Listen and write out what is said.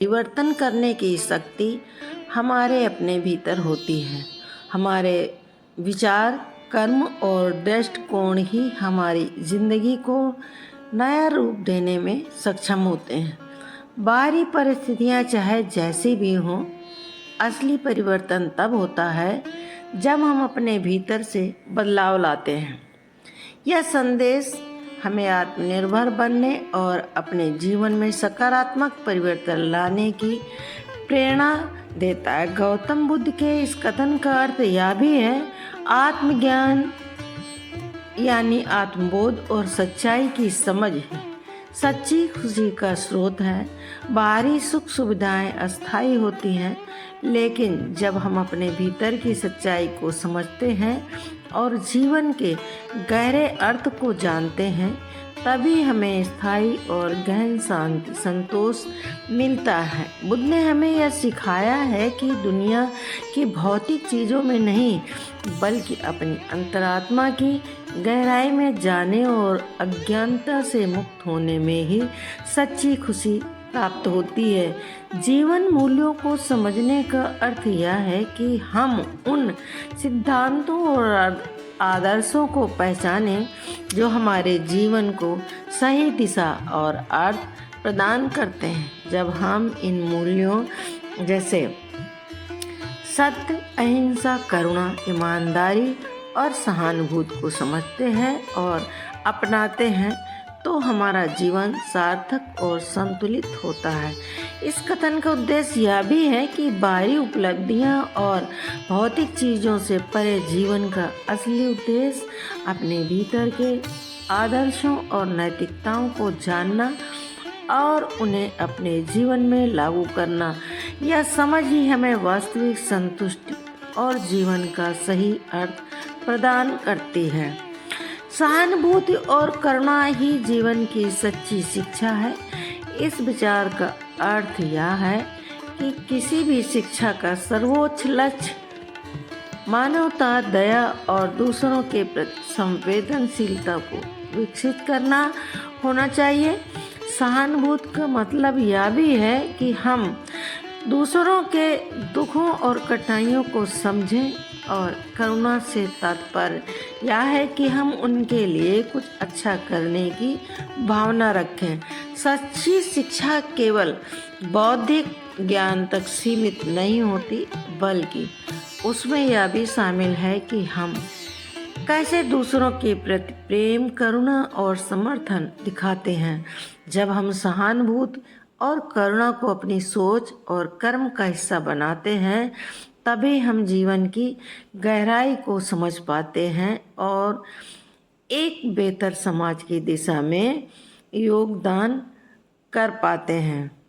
परिवर्तन करने की शक्ति हमारे अपने भीतर होती है। हमारे विचार, कर्म और दृष्टिकोण ही हमारी जिंदगी को नया रूप देने में सक्षम होते हैं। बाहरी परिस्थितियां चाहे जैसी भी हों, असली परिवर्तन तब होता है जब हम अपने भीतर से बदलाव लाते हैं। यह संदेश हमें आत्मनिर्भर बनने और अपने जीवन में सकारात्मक परिवर्तन लाने की प्रेरणा देता है। गौतम बुद्ध के इस कथन का अर्थ यह भी है, आत्मज्ञान यानी आत्मबोध और सच्चाई की समझ ही सच्ची खुशी का स्रोत है। बाहरी सुख सुविधाएं अस्थायी होती हैं, लेकिन जब हम अपने भीतर की सच्चाई को समझते हैं और जीवन के गहरे अर्थ को जानते हैं, तभी हमें स्थायी और गहन शांति संतोष मिलता है। बुद्ध ने हमें यह सिखाया है कि दुनिया की भौतिक चीज़ों में नहीं, बल्कि अपनी अंतरात्मा की गहराई में जाने और अज्ञानता से मुक्त होने में ही सच्ची खुशी प्राप्त होती है। जीवन मूल्यों को समझने का अर्थ यह है कि हम उन सिद्धांतों और आदर्शों को पहचाने जो हमारे जीवन को सही दिशा और अर्थ प्रदान करते हैं। जब हम इन मूल्यों जैसे सत्य, अहिंसा, करुणा, ईमानदारी और सहानुभूति को समझते हैं और अपनाते हैं, तो हमारा जीवन सार्थक और संतुलित होता है। इस कथन का उद्देश्य यह भी है कि बाहरी उपलब्धियां और भौतिक चीज़ों से परे जीवन का असली उद्देश्य अपने भीतर के आदर्शों और नैतिकताओं को जानना और उन्हें अपने जीवन में लागू करना। यह समझ ही हमें वास्तविक संतुष्टि और जीवन का सही अर्थ प्रदान करती है। सहानुभूति और करुणा ही जीवन की सच्ची शिक्षा है। इस विचार का अर्थ यह है कि किसी भी शिक्षा का सर्वोच्च लक्ष्य मानवता, दया और दूसरों के प्रति संवेदनशीलता को विकसित करना होना चाहिए। सहानुभूति का मतलब यह भी है कि हम दूसरों के दुखों और कठिनाइयों को समझें, और करुणा से तात्पर्य यह है कि हम उनके लिए कुछ अच्छा करने की भावना रखें। सच्ची शिक्षा केवल बौद्धिक ज्ञान तक सीमित नहीं होती, बल्कि उसमें यह भी शामिल है कि हम कैसे दूसरों के प्रति प्रेम, करुणा और समर्थन दिखाते हैं। जब हम सहानुभूति और करुणा को अपनी सोच और कर्म का हिस्सा बनाते हैं, तभी हम जीवन की गहराई को समझ पाते हैं और एक बेहतर समाज की दिशा में योगदान कर पाते हैं।